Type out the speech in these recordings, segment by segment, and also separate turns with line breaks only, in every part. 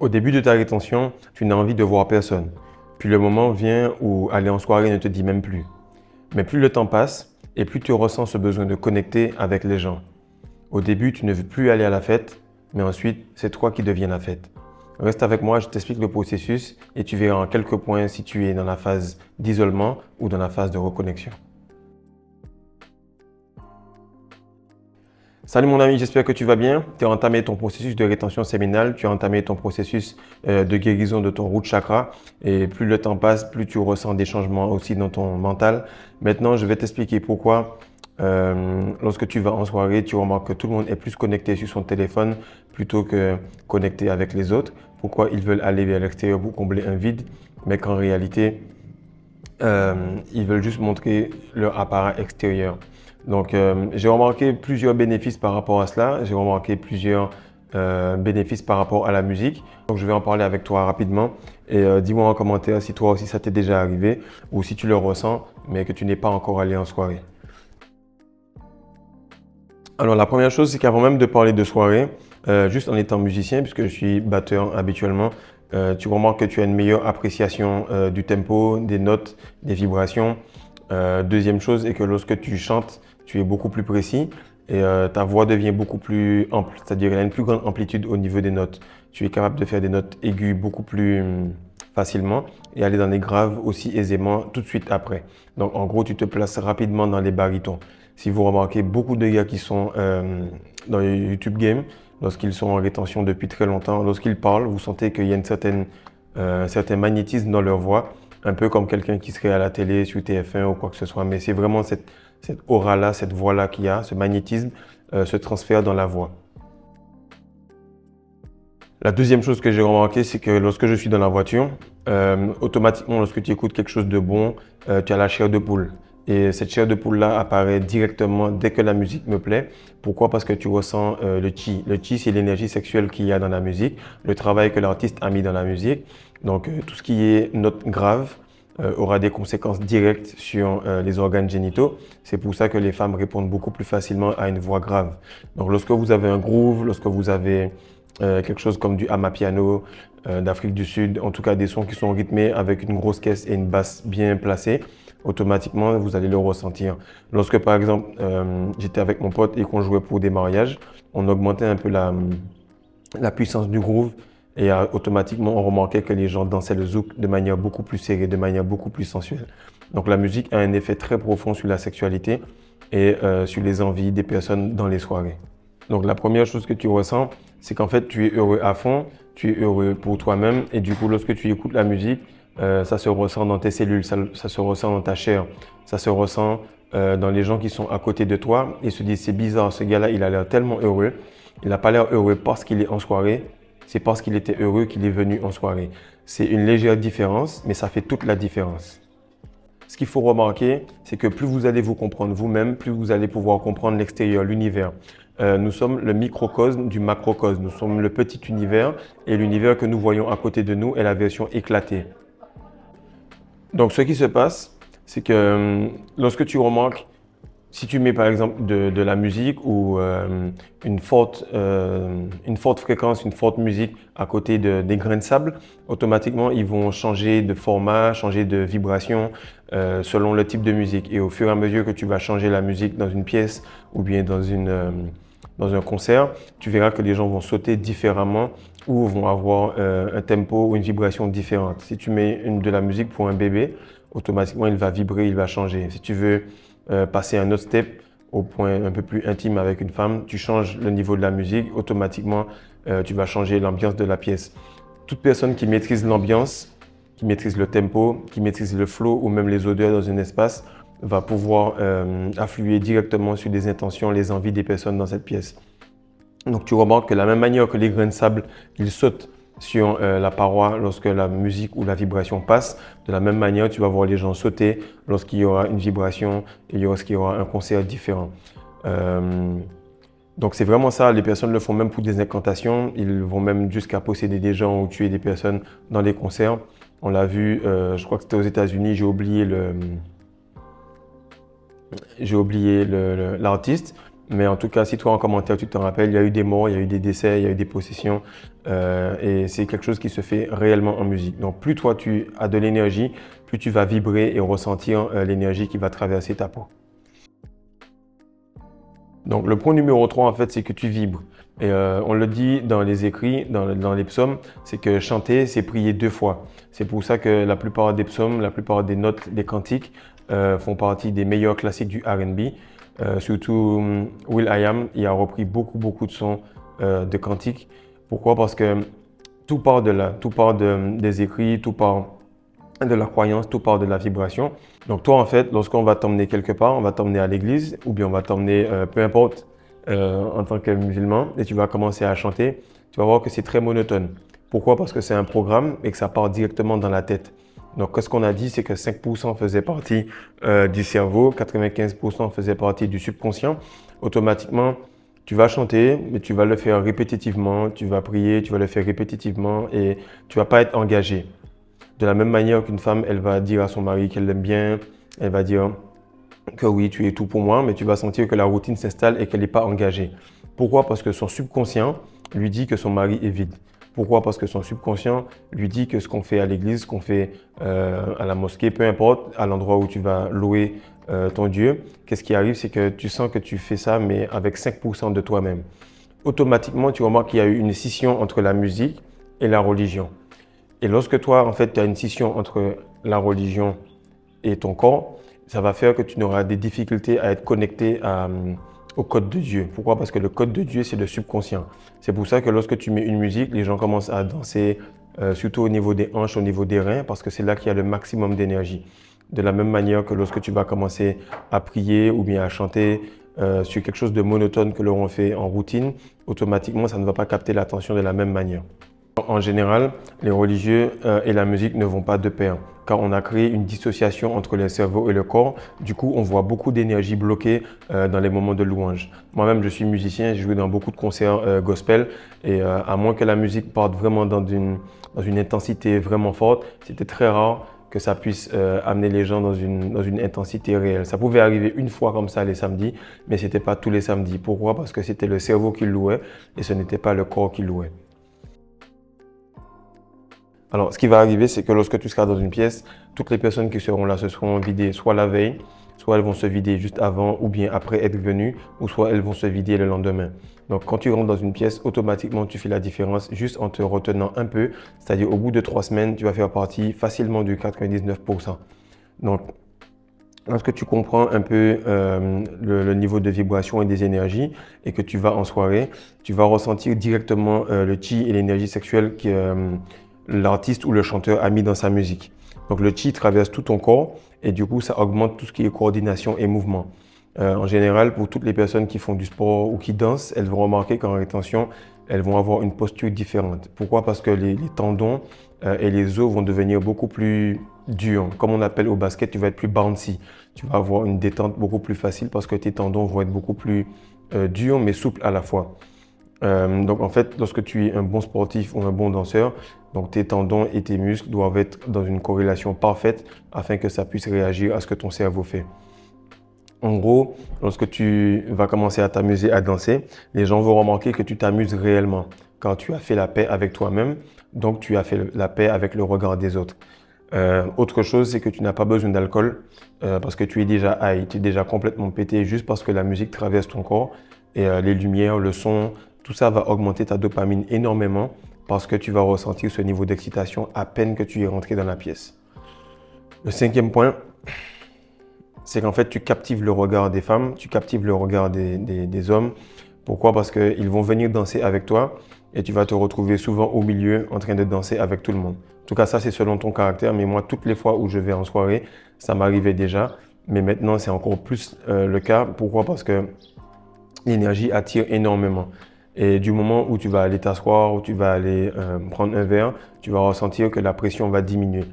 Au début de ta rétention, tu n'as envie de voir personne. Puis le moment vient où aller en soirée ne te dit même plus. Mais plus le temps passe et plus tu ressens ce besoin de connecter avec les gens. Au début, tu ne veux plus aller à la fête, mais ensuite, c'est toi qui deviens la fête. Reste avec moi, je t'explique le processus et tu verras en quelques points si tu es dans la phase d'isolement ou dans la phase de reconnexion. Salut mon ami, j'espère que tu vas bien. Tu as entamé ton processus de rétention séminale, tu as entamé ton processus de guérison de ton root chakra et plus le temps passe, plus tu ressens des changements aussi dans ton mental. Maintenant, je vais t'expliquer pourquoi lorsque tu vas en soirée, tu remarques que tout le monde est plus connecté sur son téléphone plutôt que connecté avec les autres. Pourquoi ils veulent aller vers l'extérieur pour combler un vide, mais qu'en réalité, ils veulent juste montrer leur appareil extérieur. Donc, j'ai remarqué plusieurs bénéfices par rapport à cela. J'ai remarqué plusieurs bénéfices par rapport à la musique. Donc, je vais en parler avec toi rapidement. Et dis-moi en commentaire si toi aussi ça t'est déjà arrivé ou si tu le ressens, mais que tu n'es pas encore allé en soirée. Alors, la première chose, c'est qu'avant même de parler de soirée, juste en étant musicien, puisque je suis batteur habituellement, tu remarques que tu as une meilleure appréciation du tempo, des notes, des vibrations. Deuxième chose est que lorsque tu chantes, tu es beaucoup plus précis et ta voix devient beaucoup plus ample, c'est-à-dire elle a une plus grande amplitude au niveau des notes. Tu es capable de faire des notes aiguës beaucoup plus facilement et aller dans les graves aussi aisément tout de suite après. Donc en gros, tu te places rapidement dans les barytons. Si vous remarquez, beaucoup de gars qui sont dans les YouTube Game, lorsqu'ils sont en rétention depuis très longtemps, lorsqu'ils parlent, vous sentez qu'il y a un certain magnétisme dans leur voix, un peu comme quelqu'un qui serait à la télé, sur TF1 ou quoi que ce soit. Mais c'est vraiment cette aura-là, cette voix-là qu'il y a, ce magnétisme se transfère dans la voix. La deuxième chose que j'ai remarqué, c'est que lorsque je suis dans la voiture, automatiquement, lorsque tu écoutes quelque chose de bon, tu as la chair de poule. Et cette chair de poule-là apparaît directement dès que la musique me plaît. Pourquoi? Parce que tu ressens le chi. Le chi, c'est l'énergie sexuelle qu'il y a dans la musique, le travail que l'artiste a mis dans la musique. Donc, tout ce qui est note grave aura des conséquences directes sur les organes génitaux. C'est pour ça que les femmes répondent beaucoup plus facilement à une voix grave. Donc, lorsque vous avez un groove, lorsque vous avez quelque chose comme du amapiano d'Afrique du Sud, en tout cas des sons qui sont rythmés avec une grosse caisse et une basse bien placée, automatiquement vous allez le ressentir. Lorsque par exemple j'étais avec mon pote et qu'on jouait pour des mariages, on augmentait un peu la puissance du groove et automatiquement on remarquait que les gens dansaient le zouk de manière beaucoup plus serrée, de manière beaucoup plus sensuelle. Donc la musique a un effet très profond sur la sexualité et sur les envies des personnes dans les soirées. Donc la première chose que tu ressens, c'est qu'en fait tu es heureux à fond, tu es heureux pour toi-même et du coup lorsque tu écoutes la musique, ça se ressent dans tes cellules, ça se ressent dans ta chair, ça se ressent dans les gens qui sont à côté de toi et se disent c'est bizarre, ce gars-là il a l'air tellement heureux, il n'a pas l'air heureux parce qu'il est en soirée, c'est parce qu'il était heureux qu'il est venu en soirée. C'est une légère différence mais ça fait toute la différence. Ce qu'il faut remarquer, c'est que plus vous allez vous comprendre vous-même, plus vous allez pouvoir comprendre l'extérieur, l'univers. Nous sommes le microcosme du macrocosme. Nous sommes le petit univers et l'univers que nous voyons à côté de nous est la version éclatée. Donc, ce qui se passe, c'est que lorsque tu remarques, si tu mets par exemple de la musique ou une forte fréquence, une forte musique à côté des grains de sable, automatiquement ils vont changer de format, changer de vibration selon le type de musique. Et au fur et à mesure que tu vas changer la musique dans une pièce ou bien dans un concert, tu verras que les gens vont sauter différemment ou vont avoir un tempo ou une vibration différente. Si tu mets de la musique pour un bébé, automatiquement il va vibrer, il va changer. Si tu veux passer un autre step au point un peu plus intime avec une femme, tu changes le niveau de la musique, automatiquement tu vas changer l'ambiance de la pièce. Toute personne qui maîtrise l'ambiance, qui maîtrise le tempo, qui maîtrise le flow ou même les odeurs dans un espace va pouvoir affluer directement sur les intentions, les envies des personnes dans cette pièce. Donc tu remarques que de la même manière que les grains de sable, ils sautent sur la paroi lorsque la musique ou la vibration passe, de la même manière tu vas voir les gens sauter lorsqu'il y aura une vibration et lorsqu'il y aura un concert différent. Donc c'est vraiment ça, les personnes le font même pour des incantations, ils vont même jusqu'à posséder des gens ou tuer des personnes dans les concerts. On l'a vu, je crois que c'était aux États-Unis, j'ai oublié l'artiste, Mais en tout cas, si toi en commentaire, tu te rappelles, il y a eu des morts, il y a eu des décès, il y a eu des possessions. Et c'est quelque chose qui se fait réellement en musique. Donc plus toi tu as de l'énergie, plus tu vas vibrer et ressentir l'énergie qui va traverser ta peau. Donc le point numéro 3, en fait, c'est que tu vibres. Et on le dit dans les écrits, dans les psaumes, c'est que chanter, c'est prier 2 fois. C'est pour ça que la plupart des psaumes, la plupart des notes, des cantiques font partie des meilleurs classiques du R&B. Surtout will.i.am, il a repris beaucoup de sons de cantiques. Pourquoi? Parce que tout part de là, tout part des écrits, tout part de la croyance, tout part de la vibration. Donc toi, en fait, lorsqu'on va t'emmener quelque part, on va t'emmener à l'église ou bien on va t'emmener, peu importe, en tant que musulman, et tu vas commencer à chanter, tu vas voir que c'est très monotone. Pourquoi? Parce que c'est un programme et que ça part directement dans la tête. Donc, ce qu'on a dit, c'est que 5% faisait partie du cerveau, 95% faisait partie du subconscient. Automatiquement, tu vas chanter, mais tu vas le faire répétitivement, tu vas prier, tu vas le faire répétitivement et tu vas pas être engagé. De la même manière qu'une femme, elle va dire à son mari qu'elle l'aime bien, elle va dire que oui, tu es tout pour moi, mais tu vas sentir que la routine s'installe et qu'elle n'est pas engagée. Pourquoi? Parce que son subconscient lui dit que son mari est vide. Pourquoi? Parce que son subconscient lui dit que ce qu'on fait à l'église, ce qu'on fait à la mosquée, peu importe, à l'endroit où tu vas louer ton Dieu, qu'est-ce qui arrive? C'est que tu sens que tu fais ça, mais avec 5% de toi-même. Automatiquement, tu remarques qu'il y a eu une scission entre la musique et la religion. Et lorsque toi, en fait, tu as une scission entre la religion et ton corps, ça va faire que tu n'auras des difficultés à être connecté au code de Dieu. Pourquoi? Parce que le code de Dieu, c'est le subconscient. C'est pour ça que lorsque tu mets une musique, les gens commencent à danser, surtout au niveau des hanches, au niveau des reins, parce que c'est là qu'il y a le maximum d'énergie. De la même manière que lorsque tu vas commencer à prier ou bien à chanter sur quelque chose de monotone que l'on fait en routine, automatiquement, ça ne va pas capter l'attention de la même manière. En général, les religieux et la musique ne vont pas de pair, car on a créé une dissociation entre le cerveau et le corps. Du coup, on voit beaucoup d'énergie bloquée dans les moments de louange. Moi-même, je suis musicien, j'ai joué dans beaucoup de concerts gospel, et à moins que la musique parte vraiment dans une intensité vraiment forte, c'était très rare que ça puisse amener les gens dans une intensité réelle. Ça pouvait arriver une fois comme ça les samedis, mais ce n'était pas tous les samedis. Pourquoi? Parce que c'était le cerveau qui louait et ce n'était pas le corps qui louait. Alors, ce qui va arriver, c'est que lorsque tu seras dans une pièce, toutes les personnes qui seront là se seront vidées soit la veille, soit elles vont se vider juste avant ou bien après être venues, ou soit elles vont se vider le lendemain. Donc, quand tu rentres dans une pièce, automatiquement, tu fais la différence juste en te retenant un peu. C'est-à-dire, au bout de 3 semaines, tu vas faire partie facilement du 99%. Donc, lorsque tu comprends un peu le niveau de vibration et des énergies et que tu vas en soirée, tu vas ressentir directement le chi et l'énergie sexuelle que l'artiste ou le chanteur a mis dans sa musique. Donc le chi traverse tout ton corps et du coup ça augmente tout ce qui est coordination et mouvement. En général, pour toutes les personnes qui font du sport ou qui dansent, elles vont remarquer qu'en rétention, elles vont avoir une posture différente. Pourquoi? Parce que les tendons et les os vont devenir beaucoup plus durs. Comme on appelle au basket, tu vas être plus bouncy. Tu vas avoir une détente beaucoup plus facile parce que tes tendons vont être beaucoup plus durs mais souples à la fois. Donc en fait, lorsque tu es un bon sportif ou un bon danseur, donc tes tendons et tes muscles doivent être dans une corrélation parfaite afin que ça puisse réagir à ce que ton cerveau fait. En gros, lorsque tu vas commencer à t'amuser à danser, les gens vont remarquer que tu t'amuses réellement car tu as fait la paix avec toi-même, donc tu as fait la paix avec le regard des autres. Autre chose, c'est que tu n'as pas besoin d'alcool parce que tu es déjà high, tu es déjà complètement pété juste parce que la musique traverse ton corps et les lumières, le son, tout ça va augmenter ta dopamine énormément parce que tu vas ressentir ce niveau d'excitation à peine que tu es rentré dans la pièce. Le 5e point, c'est qu'en fait, tu captives le regard des femmes, tu captives le regard des hommes. Pourquoi? Parce qu'ils vont venir danser avec toi et tu vas te retrouver souvent au milieu en train de danser avec tout le monde. En tout cas, ça, c'est selon ton caractère. Mais moi, toutes les fois où je vais en soirée, ça m'arrivait déjà. Mais maintenant, c'est encore plus le cas. Pourquoi? Parce que l'énergie attire énormément. Et du moment où tu vas aller t'asseoir, où tu vas aller prendre un verre, tu vas ressentir que la pression va diminuer.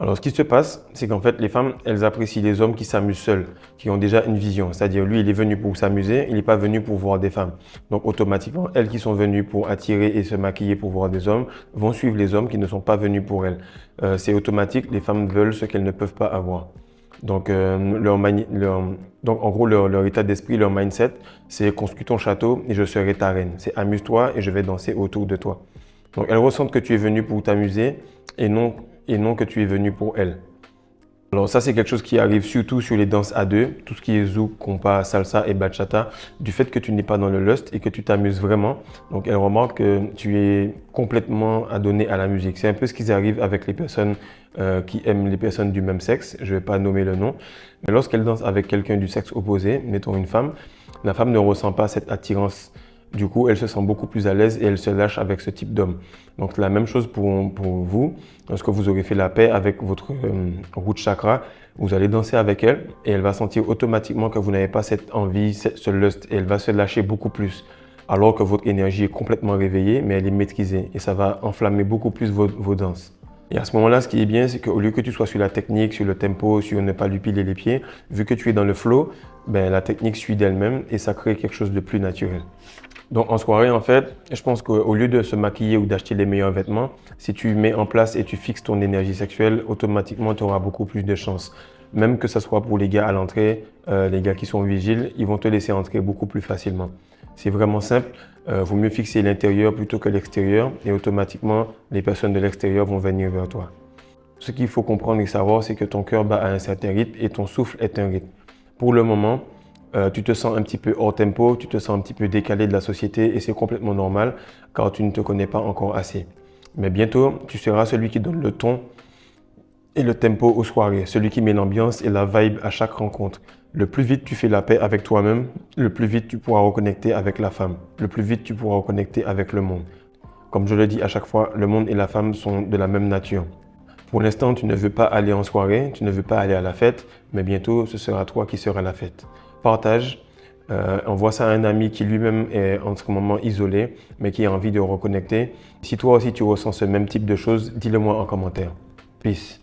Alors, ce qui se passe, c'est qu'en fait, les femmes, elles apprécient les hommes qui s'amusent seuls, qui ont déjà une vision. C'est-à-dire, lui, il est venu pour s'amuser, il n'est pas venu pour voir des femmes. Donc, automatiquement, elles qui sont venues pour attirer et se maquiller pour voir des hommes, vont suivre les hommes qui ne sont pas venus pour elles. C'est automatique, les femmes veulent ce qu'elles ne peuvent pas avoir. Donc, donc en gros, leur état d'esprit, leur mindset, c'est construis ton château et je serai ta reine. C'est amuse-toi et je vais danser autour de toi. Donc, elles ressentent que tu es venu pour t'amuser et non que tu es venu pour elles. Alors ça, c'est quelque chose qui arrive surtout sur les danses à deux, tout ce qui est zouk, compas, salsa et bachata, du fait que tu n'es pas dans le lust et que tu t'amuses vraiment. Donc elles remarquent que tu es complètement adonné à la musique. C'est un peu ce qui arrive avec les personnes qui aiment les personnes du même sexe, je ne vais pas nommer le nom, mais lorsqu'elles dansent avec quelqu'un du sexe opposé, mettons une femme, la femme ne ressent pas cette attirance. Du coup, elle se sent beaucoup plus à l'aise et elle se lâche avec ce type d'homme. Donc, la même chose pour vous. Lorsque vous aurez fait la paix avec votre root chakra, vous allez danser avec elle et elle va sentir automatiquement que vous n'avez pas cette envie, ce lust, et elle va se lâcher beaucoup plus. Alors que votre énergie est complètement réveillée, mais elle est maîtrisée et ça va enflammer beaucoup plus vos danses. Et à ce moment-là, ce qui est bien, c'est qu'au lieu que tu sois sur la technique, sur le tempo, sur ne pas lui piler les pieds, vu que tu es dans le flow, ben, la technique suit d'elle-même et ça crée quelque chose de plus naturel. Donc en soirée, en fait, je pense qu'au lieu de se maquiller ou d'acheter les meilleurs vêtements, si tu mets en place et tu fixes ton énergie sexuelle, automatiquement, tu auras beaucoup plus de chances. Même que ce soit pour les gars à l'entrée, les gars qui sont vigiles, ils vont te laisser entrer beaucoup plus facilement. C'est vraiment simple. Vaut mieux fixer l'intérieur plutôt que l'extérieur et automatiquement, les personnes de l'extérieur vont venir vers toi. Ce qu'il faut comprendre et savoir, c'est que ton cœur bat à un certain rythme et ton souffle est un rythme. Pour le moment, tu te sens un petit peu hors tempo, tu te sens un petit peu décalé de la société et c'est complètement normal car tu ne te connais pas encore assez. Mais bientôt, tu seras celui qui donne le ton et le tempo aux soirées, celui qui met l'ambiance et la vibe à chaque rencontre. Le plus vite tu fais la paix avec toi-même, le plus vite tu pourras reconnecter avec la femme, le plus vite tu pourras reconnecter avec le monde. Comme je le dis à chaque fois, le monde et la femme sont de la même nature. Pour l'instant, tu ne veux pas aller en soirée, tu ne veux pas aller à la fête, mais bientôt, ce sera toi qui seras la fête. Partage, envoie ça à un ami qui lui-même est en ce moment isolé, mais qui a envie de reconnecter. Si toi aussi tu ressens ce même type de choses, dis-le moi en commentaire. Peace.